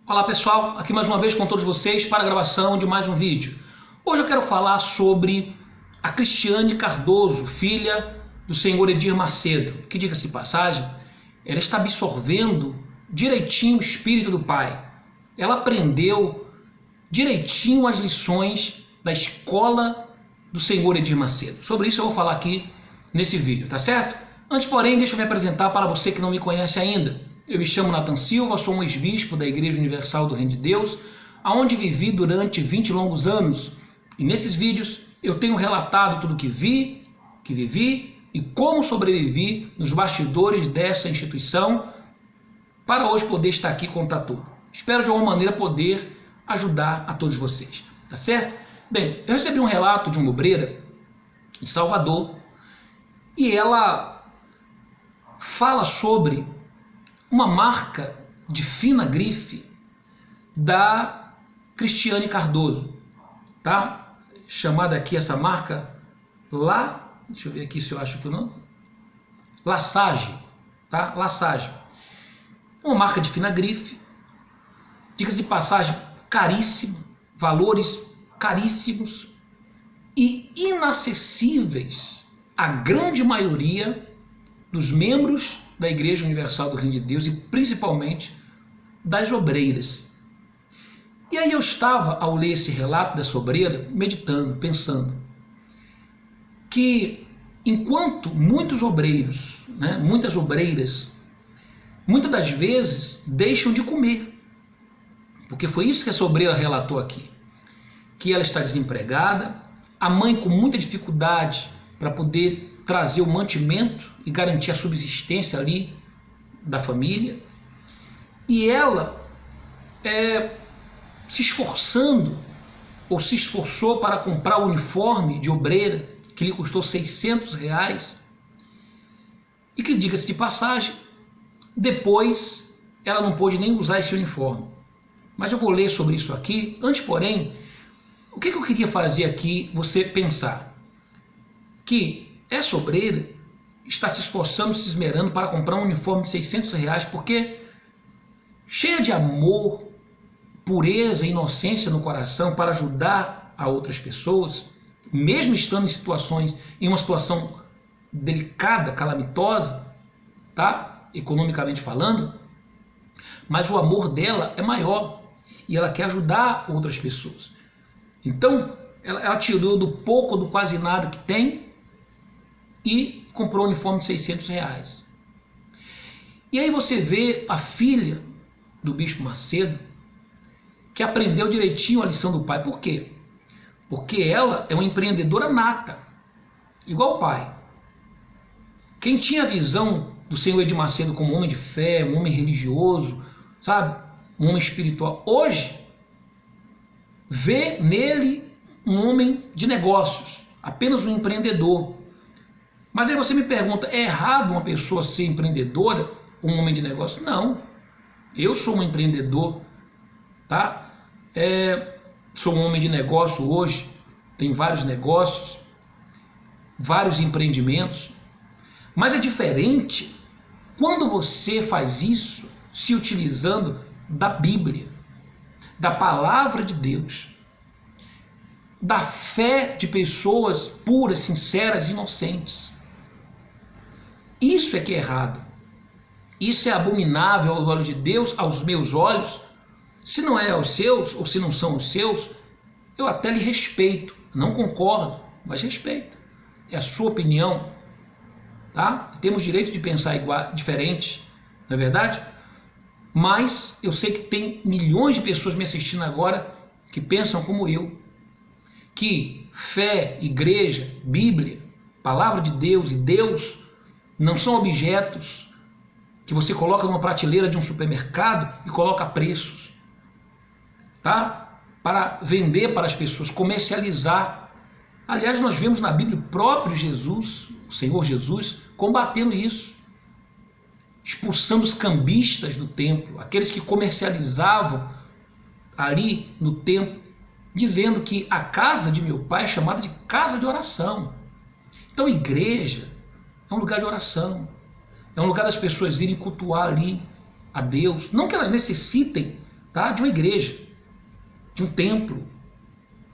Olá pessoal, aqui mais uma vez com todos vocês para a gravação de mais um vídeo. Hoje eu quero falar sobre a Cristiane Cardoso, filha do senhor Edir Macedo, que, diga-se de passagem, ela está absorvendo direitinho o espírito do pai. Ela aprendeu direitinho as lições da escola do senhor Edir Macedo. Sobre isso eu vou falar aqui nesse vídeo, tá certo? Antes, porém, deixa eu me apresentar para você que não me conhece ainda. Eu me chamo Nathan Silva, sou um ex-bispo da Igreja Universal do Reino de Deus, aonde vivi durante 20 longos anos. E nesses vídeos eu tenho relatado tudo o que vi, que vivi e como sobrevivi nos bastidores dessa instituição para hoje poder estar aqui e contar tudo. Espero de alguma maneira poder ajudar a todos vocês, tá certo? Bem, eu recebi um relato de uma obreira em Salvador e ela fala sobre uma marca de fina grife da Cristiane Cardoso, tá? Chamada aqui essa marca deixa eu ver aqui se eu acho que o nome, Lassage, tá? Lassage. Uma marca de fina grife, diga-se de passagem, caríssima, valores caríssimos e inacessíveis à grande maioria dos membros da Igreja Universal do Reino de Deus e principalmente das obreiras. E aí eu estava, ao ler esse relato dessa obreira, meditando, pensando que enquanto muitos obreiros, muitas obreiras, muitas das vezes deixam de comer, porque foi isso que essa obreira relatou aqui, que ela está desempregada, a mãe com muita dificuldade para poder trazer o mantimento e garantir a subsistência ali da família, e ela se esforçando ou se esforçou para comprar o uniforme de obreira que lhe custou R$600 e que, diga-se de passagem, depois ela não pôde nem usar esse uniforme. Mas eu vou ler sobre isso aqui. Antes, porém, o que eu queria fazer aqui você pensar? Que essa obreira está se esforçando, se esmerando para comprar um uniforme de R$600 porque, cheia de amor, pureza e inocência no coração para ajudar a outras pessoas, mesmo estando em uma situação delicada, calamitosa, tá? Economicamente falando, mas o amor dela é maior e ela quer ajudar outras pessoas. Então, ela tirou do pouco, do quase nada que tem e comprou um uniforme de R$600. E aí você vê a filha do Bispo Macedo, que aprendeu direitinho a lição do pai. Por quê? Porque ela é uma empreendedora nata, igual o pai. Quem tinha a visão do senhor Edir Macedo como um homem de fé, um homem religioso, sabe? Um homem espiritual, hoje vê nele um homem de negócios, apenas um empreendedor. Mas aí você me pergunta, é errado uma pessoa ser empreendedora, um homem de negócio? Não, eu sou um empreendedor, tá? Sou um homem de negócio hoje, tenho vários negócios, vários empreendimentos, mas é diferente quando você faz isso se utilizando da Bíblia, da palavra de Deus, da fé de pessoas puras, sinceras, inocentes. Isso é que é errado. Isso é abominável aos olhos de Deus, aos meus olhos. Se não é aos seus, ou se não são os seus, eu até lhe respeito. Não concordo, mas respeito. É a sua opinião, tá? Temos direito de pensar diferente, não é verdade? Mas eu sei que tem milhões de pessoas me assistindo agora que pensam como eu, que fé, igreja, Bíblia, palavra de Deus e Deus não são objetos que você coloca numa prateleira de um supermercado e coloca preços, tá? Para vender para as pessoas, comercializar. Aliás, nós vemos na Bíblia o próprio Jesus, o Senhor Jesus, combatendo isso, expulsando os cambistas do templo, aqueles que comercializavam ali no templo, dizendo que a casa de meu pai é chamada de casa de oração. Então, igreja é um lugar de oração, é um lugar das pessoas irem cultuar ali a Deus, não que elas necessitem tá? De uma igreja, de um templo,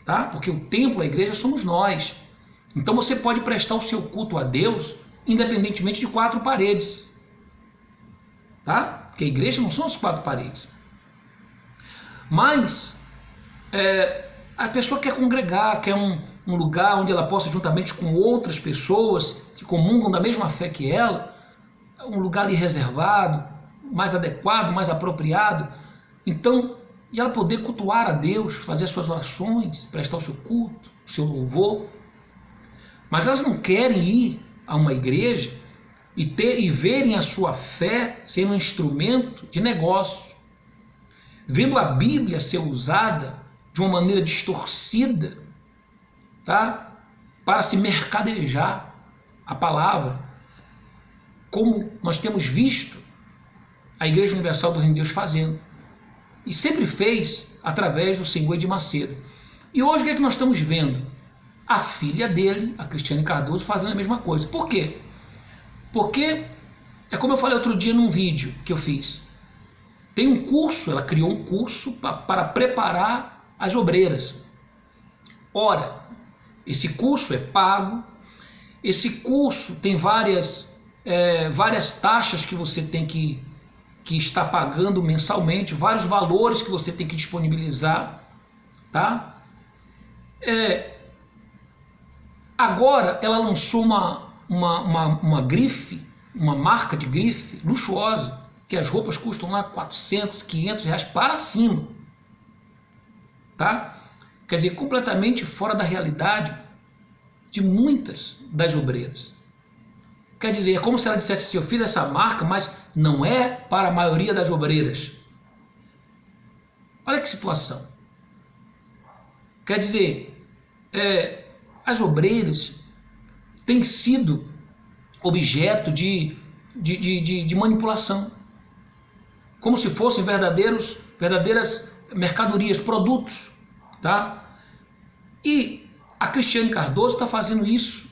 tá? Porque o templo, a igreja, somos nós. Então você pode prestar o seu culto a Deus independentemente de 4 paredes, tá? Porque a igreja não são as 4 paredes. Mas a pessoa quer congregar, quer um lugar onde ela possa, juntamente com outras pessoas que comungam da mesma fé que ela, um lugar ali reservado, mais adequado, mais apropriado. Então, e ela poder cultuar a Deus, fazer as suas orações, prestar o seu culto, o seu louvor. Mas elas não querem ir a uma igreja e verem a sua fé sendo um instrumento de negócio, vendo a Bíblia ser usada de uma maneira distorcida, tá? Para se mercadejar a palavra, como nós temos visto a Igreja Universal do Reino de Deus fazendo, e sempre fez através do Senhor Edir Macedo. E hoje o que é que nós estamos vendo? A filha dele, a Cristiane Cardoso, fazendo a mesma coisa. Por quê? Porque, é como eu falei outro dia num vídeo que eu fiz, tem um curso, ela criou um curso para preparar as obreiras. Ora, esse curso é pago, esse curso tem várias taxas que você tem que estar pagando mensalmente, vários valores que você tem que disponibilizar, tá? Agora ela lançou uma grife, uma marca de grife luxuosa, que as roupas custam lá 400, 500 reais para cima, tá? Quer dizer, completamente fora da realidade de muitas das obreiras. Quer dizer, é como se ela dissesse assim, eu fiz essa marca, mas não é para a maioria das obreiras. Olha que situação. Quer dizer, as obreiras têm sido objeto de manipulação, como se fossem verdadeiras mercadorias, produtos, tá? E a Cristiane Cardoso está fazendo isso,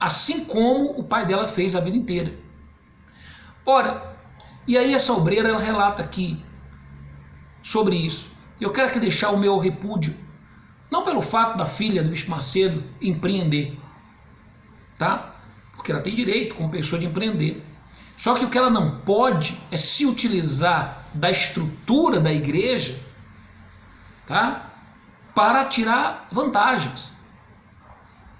assim como o pai dela fez a vida inteira. Ora, e aí essa obreira, ela relata aqui sobre isso. Eu quero aqui deixar o meu repúdio, não pelo fato da filha do Bispo Macedo empreender, tá? Porque ela tem direito, como pessoa, de empreender. Só que o que ela não pode é se utilizar da estrutura da igreja, tá? Para tirar vantagens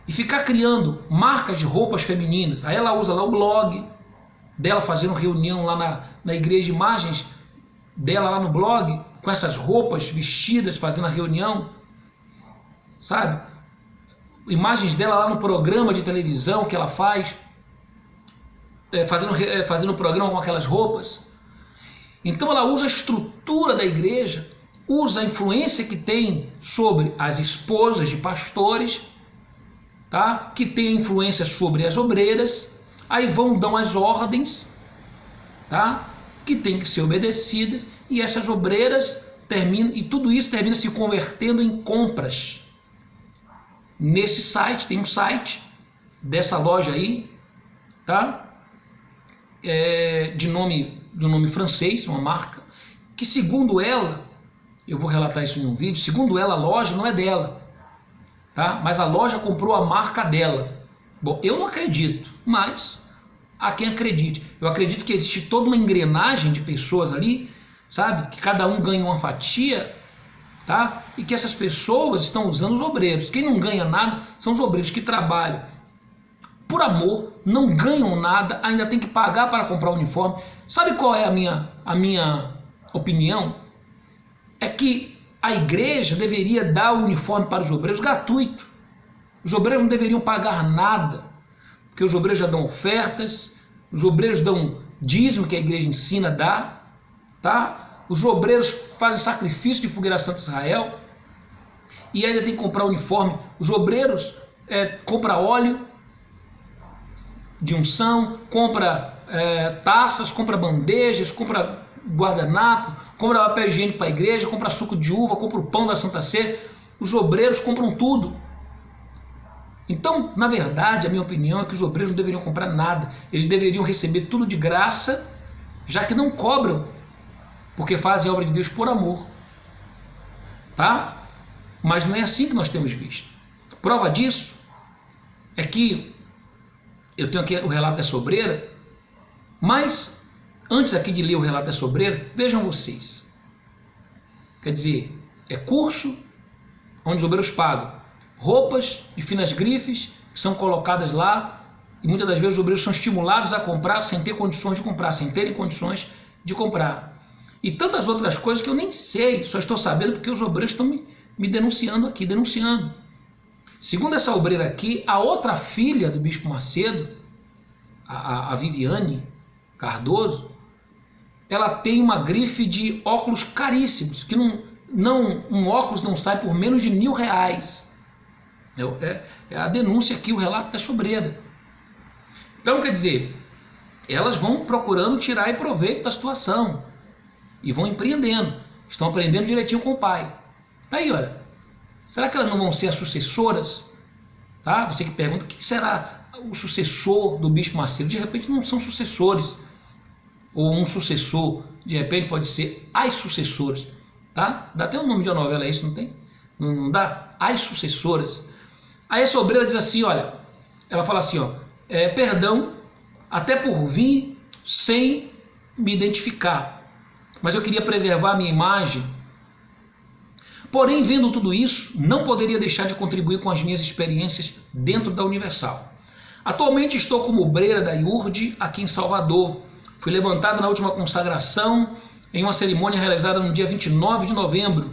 e ficar criando marcas de roupas femininas. Aí ela usa lá o blog dela, fazendo reunião lá na igreja, imagens dela lá no blog, com essas roupas vestidas, fazendo a reunião, sabe? Imagens dela lá no programa de televisão que ela faz, fazendo programa com aquelas roupas. Então ela usa a estrutura da igreja, usa a influência que tem sobre as esposas de pastores, tá? Que tem influência sobre as obreiras, aí dão as ordens, tá? Que tem que ser obedecidas, e essas obreiras terminam, e tudo isso termina se convertendo em compras. Nesse site, tem um site dessa loja aí, tá? De nome francês, uma marca, que segundo ela, eu vou relatar isso em um vídeo, segundo ela a loja não é dela, tá? Mas a loja comprou a marca dela. Bom, eu não acredito, mas há quem acredite. Eu acredito que existe toda uma engrenagem de pessoas ali, sabe? Que cada um ganha uma fatia, tá? E que essas pessoas estão usando os obreiros. Quem não ganha nada são os obreiros que trabalham por amor, não ganham nada, ainda tem que pagar para comprar o uniforme. Sabe qual é a minha opinião? É que a igreja deveria dar o uniforme para os obreiros gratuito. Os obreiros não deveriam pagar nada, porque os obreiros já dão ofertas, os obreiros dão dízimo que a igreja ensina a dar, tá? Os obreiros fazem sacrifício de fogueira Santa Israel e ainda tem que comprar uniforme. Os obreiros compram óleo de unção, compra taças, compra bandejas, compra guardanapo, compra papel higiênico para a igreja, compra suco de uva, compra o pão da Santa Ceia. Os obreiros compram tudo. Então, na verdade, a minha opinião é que os obreiros não deveriam comprar nada. Eles deveriam receber tudo de graça, já que não cobram porque fazem a obra de Deus por amor, tá? Mas não é assim que nós temos visto. Prova disso é que eu tenho aqui o relato dessa obreira, mas antes aqui de ler o relato dessa obreira, vejam vocês. Quer dizer, é curso onde os obreiros pagam roupas de finas grifes que são colocadas lá, e muitas das vezes os obreiros são estimulados a comprar sem ter condições de comprar, sem terem condições de comprar. E tantas outras coisas que eu nem sei, só estou sabendo porque os obreiros estão me denunciando aqui, denunciando. Segundo essa obreira aqui, a outra filha do Bispo Macedo, a Viviane Cardoso, ela tem uma grife de óculos caríssimos, que um óculos não sai por menos de R$1.000. É a denúncia aqui, o relato dessa obreira. Então, quer dizer, elas vão procurando tirar proveito da situação e vão empreendendo, estão aprendendo direitinho com o pai. Tá aí, olha. Será que elas não vão ser as sucessoras? Tá? Você que pergunta, o que será o sucessor do Bispo Macedo? De repente não são sucessores, ou um sucessor, de repente pode ser as sucessoras, tá? Dá até o nome de uma novela, isso não tem? Não dá? As sucessoras. Aí essa obreira diz assim, olha, ela fala assim, ó, perdão, até por vir sem me identificar, mas eu queria preservar a minha imagem. Porém, vendo tudo isso, não poderia deixar de contribuir com as minhas experiências dentro da Universal. Atualmente estou como obreira da IURD aqui em Salvador. Fui levantado na última consagração em uma cerimônia realizada no dia 29 de novembro.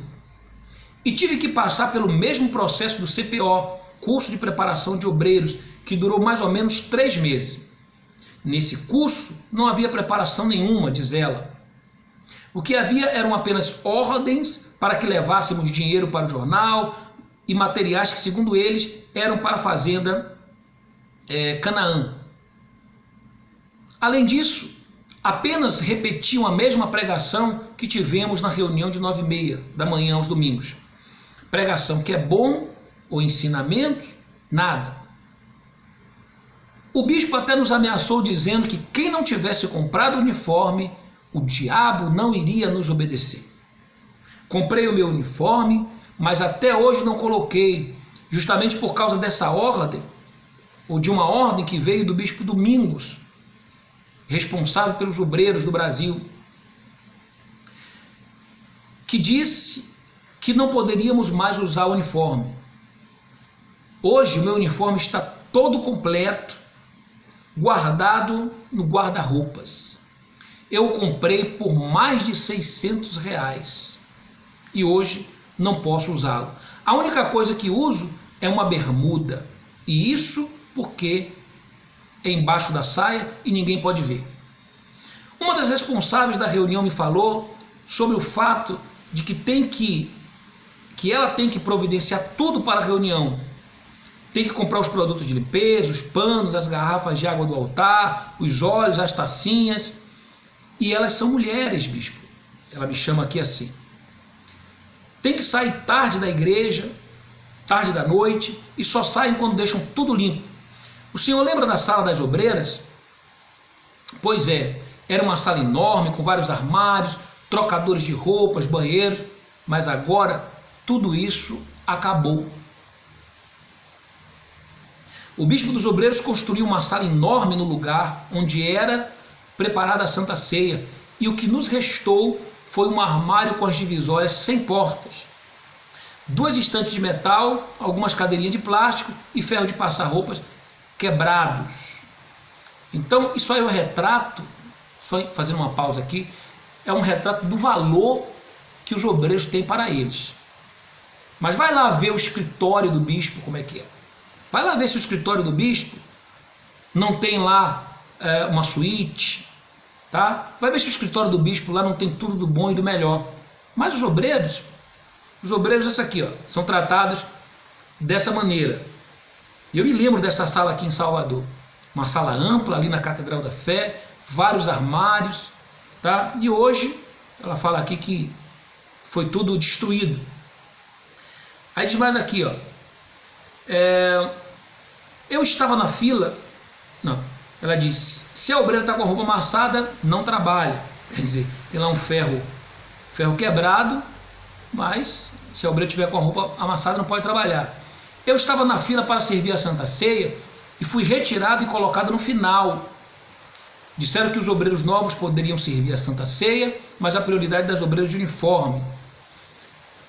E tive que passar pelo mesmo processo do CPO, curso de preparação de obreiros, que durou mais ou menos 3 meses. Nesse curso não havia preparação nenhuma, diz ela. O que havia eram apenas ordens para que levássemos dinheiro para o jornal e materiais que, segundo eles, eram para a fazenda Canaã. Além disso, apenas repetiam a mesma pregação que tivemos na reunião de 9h30 da manhã aos domingos. Pregação que é bom, ou ensinamento, nada. O bispo até nos ameaçou dizendo que quem não tivesse comprado o uniforme, o diabo não iria nos obedecer. Comprei o meu uniforme, mas até hoje não coloquei, justamente por causa dessa ordem, ou de uma ordem que veio do bispo Domingos, responsável pelos obreiros do Brasil, que disse que não poderíamos mais usar o uniforme. Hoje o meu uniforme está todo completo, guardado no guarda-roupas. Eu o comprei por mais de R$600 e hoje não posso usá-lo. A única coisa que uso é uma bermuda, e isso porque é embaixo da saia e ninguém pode ver. Uma das responsáveis da reunião me falou sobre o fato de que ela tem que providenciar tudo para a reunião. Tem que comprar os produtos de limpeza, os panos, as garrafas de água do altar, os óleos, as tacinhas. E elas são mulheres, bispo. Ela me chama aqui assim. Tem que sair tarde da igreja, tarde da noite, e só saem quando deixam tudo limpo. O senhor lembra da sala das obreiras? Pois é, era uma sala enorme, com vários armários, trocadores de roupas, banheiros, mas agora tudo isso acabou. O bispo dos obreiros construiu uma sala enorme no lugar onde era preparada a Santa Ceia, e o que nos restou foi um armário com as divisórias sem portas, 2 estantes de metal, algumas cadeirinhas de plástico e ferro de passar roupas quebrados. Então isso aí é um retrato, só fazendo uma pausa aqui, é um retrato do valor que os obreiros têm para eles. Mas vai lá ver o escritório do bispo como é que é. Vai lá ver se o escritório do bispo não tem lá uma suíte, tá? Vai ver se o escritório do bispo lá não tem tudo do bom e do melhor. Mas os obreiros essa aqui, ó, são tratados dessa maneira. Eu me lembro dessa sala aqui em Salvador, uma sala ampla ali na Catedral da Fé, vários armários, tá? E hoje ela fala aqui que foi tudo destruído. Aí diz mais aqui, ó. Eu estava na fila. Não, ela diz: se a obreira está com a roupa amassada, não trabalha. Quer dizer, tem lá um ferro ferro quebrado, mas se a obreira tiver com a roupa amassada não pode trabalhar. Eu estava na fila para servir a Santa Ceia e fui retirado e colocado no final. Disseram que os obreiros novos poderiam servir a Santa Ceia, mas a prioridade das obreiras de uniforme.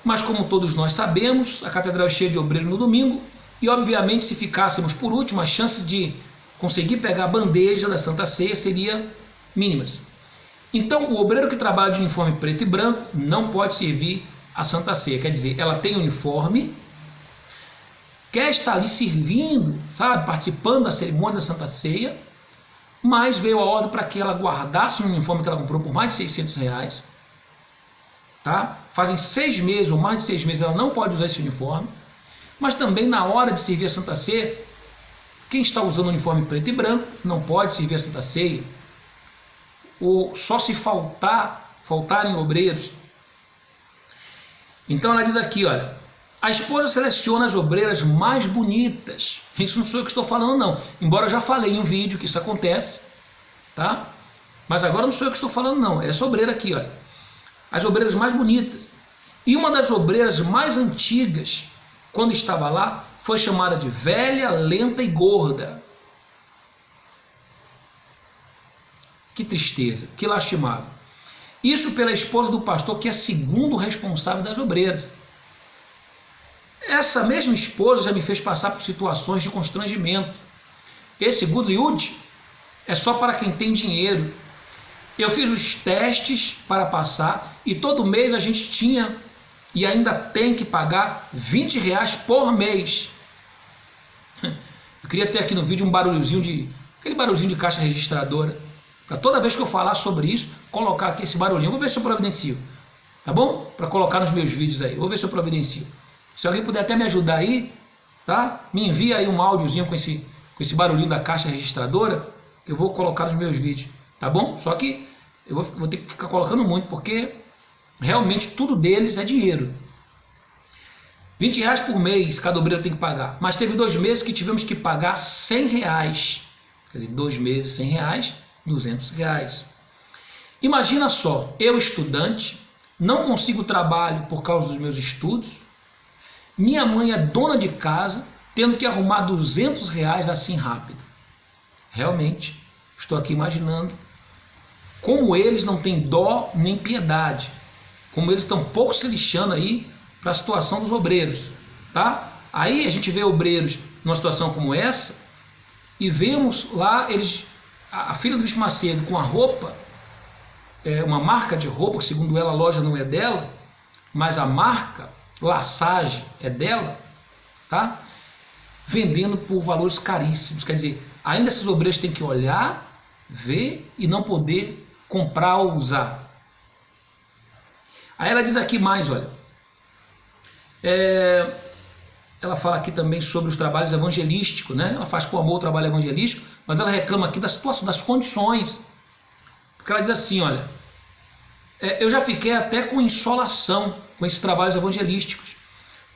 Mas como todos nós sabemos, a catedral é cheia de obreiros no domingo e obviamente se ficássemos por último, a chance de conseguir pegar a bandeja da Santa Ceia seria mínimas. Então o obreiro que trabalha de uniforme preto e branco não pode servir a Santa Ceia, quer dizer, ela tem uniforme, quer estar ali servindo, sabe, participando da cerimônia da Santa Ceia, mas veio a ordem para que ela guardasse um uniforme que ela comprou por mais de 600 reais, tá? Fazem 6 meses ou mais de 6 meses ela não pode usar esse uniforme, mas também na hora de servir a Santa Ceia, quem está usando o uniforme preto e branco não pode servir a Santa Ceia, ou só se faltarem obreiros. Então ela diz aqui, olha, a esposa seleciona as obreiras mais bonitas. Isso não sou eu que estou falando não, embora eu já falei em um vídeo que isso acontece, tá? Mas agora não sou eu que estou falando não, é essa obreira aqui, olha, as obreiras mais bonitas. E uma das obreiras mais antigas, quando estava lá, foi chamada de velha, lenta e gorda. Que tristeza, que lastimável. Isso pela esposa do pastor, que é segundo responsável das obreiras. Essa mesma esposa já me fez passar por situações de constrangimento. Esse good yud é só para quem tem dinheiro. Eu fiz os testes para passar e todo mês a gente tinha e ainda tem que pagar 20 reais por mês. Eu queria ter aqui no vídeo um barulhozinho aquele barulhozinho de caixa registradora, para toda vez que eu falar sobre isso, colocar aqui esse barulhinho. Vou ver se eu providencio, tá bom? Para colocar nos meus vídeos aí, vou ver se eu providencio. Se alguém puder até me ajudar aí, tá? Me envia aí um áudiozinho com esse barulhinho da caixa registradora, que eu vou colocar nos meus vídeos, tá bom? Só que eu vou ter que ficar colocando muito, porque realmente tudo deles é dinheiro. 20 reais por mês cada obreiro tem que pagar, mas teve 2 meses que tivemos que pagar 100 reais. Quer dizer, 2 meses 100 reais, 200 reais. Imagina só, eu estudante, não consigo trabalho por causa dos meus estudos, minha mãe é dona de casa, tendo que arrumar 200 reais assim rápido. Realmente, estou aqui imaginando como eles não têm dó nem piedade, como eles estão pouco se lixando aí para a situação dos obreiros, tá? Aí a gente vê obreiros numa situação como essa e vemos lá eles, a filha do Bispo Macedo com a roupa, uma marca de roupa, que segundo ela a loja não é dela, mas a marca Laçage é dela, tá? Vendendo por valores caríssimos. Quer dizer, ainda esses obreiros têm que olhar, ver e não poder comprar ou usar. Aí ela diz aqui mais, olha, ela fala aqui também sobre os trabalhos evangelísticos, né? Ela faz com amor o trabalho evangelístico, mas ela reclama aqui da situação, das condições, porque ela diz assim, olha, eu já fiquei até com insolação com esses trabalhos evangelísticos,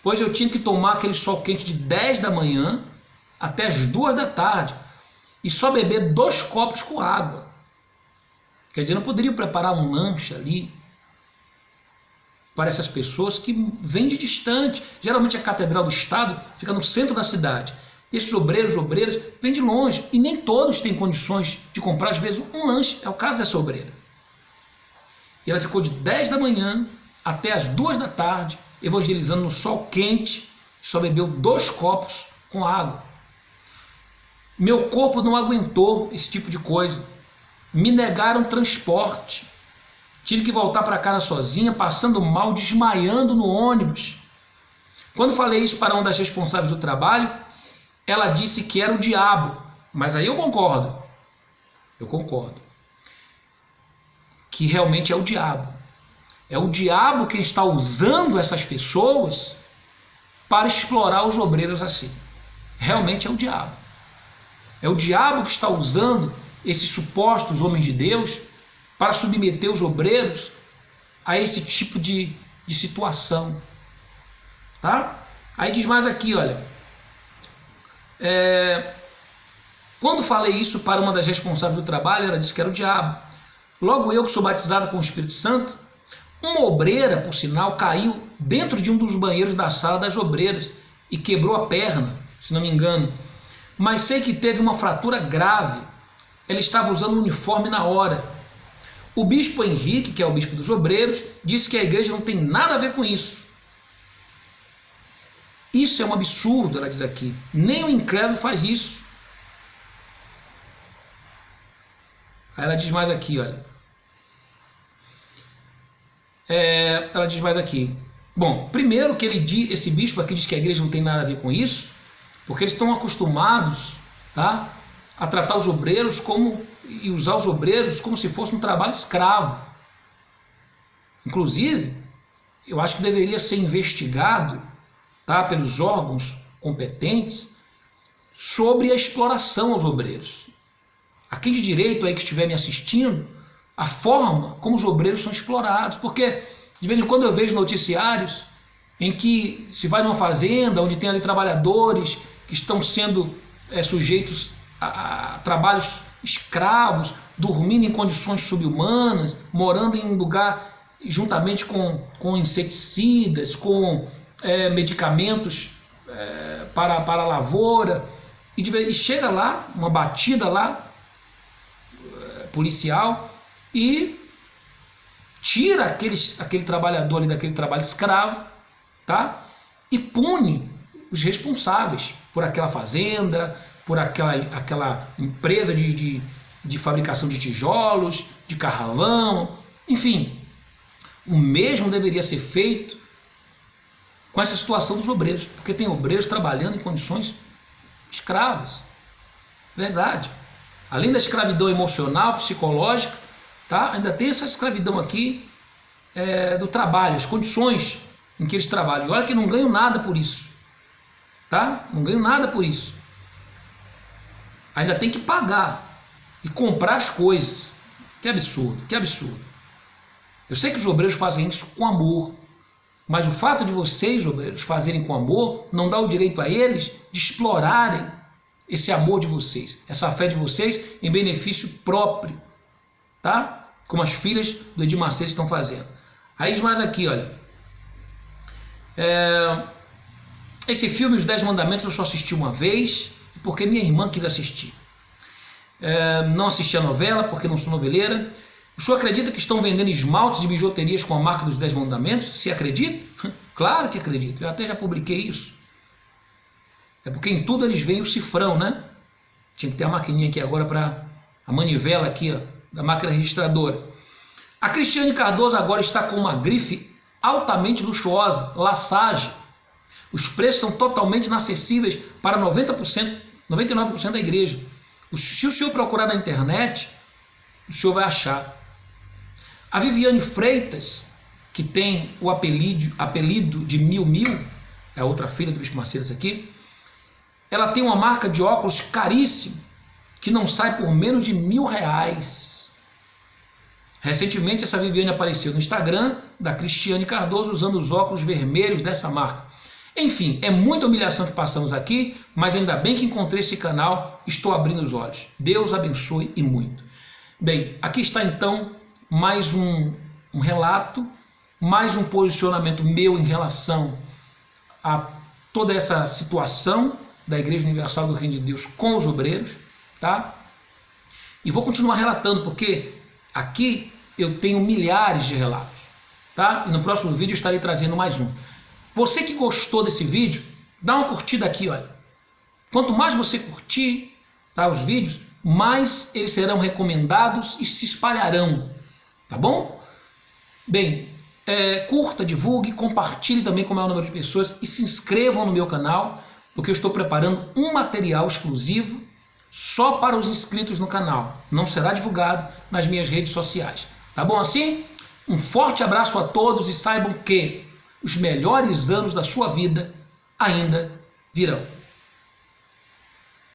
pois eu tinha que tomar aquele sol quente de 10 da manhã até as 2 da tarde e só beber 2 copos com água. Quer dizer, não poderia preparar um lanche ali para essas pessoas que vêm de distante. Geralmente a Catedral do Estado fica no centro da cidade. Esses obreiros, obreiras, vêm de longe e nem todos têm condições de comprar, às vezes, um lanche. É o caso dessa obreira. E ela ficou de 10 da manhã até as 2 da tarde, evangelizando no sol quente, só bebeu 2 copos com água. Meu corpo não aguentou esse tipo de coisa. Me negaram transporte. Tive que voltar para casa sozinha, passando mal, desmaiando no ônibus. Quando falei isso para uma das responsáveis do trabalho, ela disse que era o diabo. Mas aí eu concordo. Eu concordo. Que realmente é o diabo. É o diabo quem está usando essas pessoas para explorar os obreiros assim. Realmente é o diabo. É o diabo que está usando esses supostos homens de Deus para submeter os obreiros a esse tipo de situação. Tá? Aí diz mais aqui, olha. Quando falei isso para uma das responsáveis do trabalho, ela disse que era o diabo. Logo eu, que sou batizada com o Espírito Santo, Uma obreira, por sinal, caiu dentro de um dos banheiros da sala das obreiras e quebrou a perna, se não me engano. Mas sei que teve uma fratura grave. Ela estava usando um uniforme na hora. O bispo Henrique, que é o bispo dos obreiros, disse que a igreja não tem nada a ver com isso. Isso é um absurdo, ela diz aqui. Nem o incrédulo faz isso. Aí ela diz mais aqui, olha. Ela diz mais aqui. Bom, primeiro que esse bispo aqui diz que a igreja não tem nada a ver com isso, porque eles estão acostumados, tá, a tratar os obreiros e usar os obreiros como se fosse um trabalho escravo. Inclusive, eu acho que deveria ser investigado, tá, pelos órgãos competentes sobre a exploração aos obreiros. Aqui de direito aí que estiver me assistindo, a forma como os obreiros são explorados, porque de vez em quando eu vejo noticiários em que se vai numa fazenda onde tem ali trabalhadores que estão sendo sujeitos a trabalhos escravos, dormindo em condições subhumanas, morando em um lugar juntamente com inseticidas, com medicamentos para a lavoura, e chega lá, uma batida lá, policial, e tira aquele trabalhador ali daquele trabalho escravo, tá? E pune os responsáveis por aquela fazenda, por aquela empresa de fabricação de tijolos, de carvão, enfim. O mesmo deveria ser feito com essa situação dos obreiros, porque tem obreiros trabalhando em condições escravas. Verdade. Além da escravidão emocional, psicológica, tá? Ainda tem essa escravidão aqui do trabalho, as condições em que eles trabalham. E olha que não ganham nada por isso. Tá? Não ganham nada por isso. Ainda tem que pagar e comprar as coisas. Que absurdo, que absurdo. Eu sei que os obreiros fazem isso com amor, mas o fato de vocês, obreiros, fazerem com amor, não dá o direito a eles de explorarem esse amor de vocês, essa fé de vocês em benefício próprio, tá? Como as filhas do Edir Macedo estão fazendo. Aí diz mais aqui, olha. Esse filme, Os 10 Mandamentos, eu só assisti uma vez, porque minha irmã quis assistir. Não assisti a novela, porque não sou noveleira. O senhor acredita que estão vendendo esmaltes e bijuterias com a marca dos 10 Mandamentos? Se acredita? Claro que acredito, eu até já publiquei isso. É porque em tudo eles veem o cifrão, né? Tinha que ter a maquininha aqui agora para a manivela aqui, ó, da máquina registradora. A Cristiane Cardoso agora está com uma grife altamente luxuosa, Lassage. Os preços são totalmente inacessíveis para 90%, 99% da igreja. Se o senhor procurar na internet, o senhor vai achar. A Viviane Freitas, que tem o apelido de Mil, é a outra filha do Bispo Macedo aqui, ela tem uma marca de óculos caríssima, que não sai por menos de R$1.000. Recentemente essa Viviane apareceu no Instagram da Cristiane Cardoso usando os óculos vermelhos dessa marca. Enfim, é muita humilhação que passamos aqui, mas ainda bem que encontrei esse canal, estou abrindo os olhos. Deus abençoe e muito. Bem, aqui está então mais um relato, mais um posicionamento meu em relação a toda essa situação da Igreja Universal do Reino de Deus com os obreiros, tá? E vou continuar relatando, porque aqui eu tenho milhares de relatos, tá? E no próximo vídeo eu estarei trazendo mais um. Você que gostou desse vídeo, dá uma curtida aqui, olha. Quanto mais você curtir, tá, os vídeos, mais eles serão recomendados e se espalharão, tá bom? Bem, curta, divulgue, compartilhe também com o maior número de pessoas e se inscrevam no meu canal, porque eu estou preparando um material exclusivo só para os inscritos no canal. Não será divulgado nas minhas redes sociais. Tá bom assim? Um forte abraço a todos e saibam que os melhores anos da sua vida ainda virão.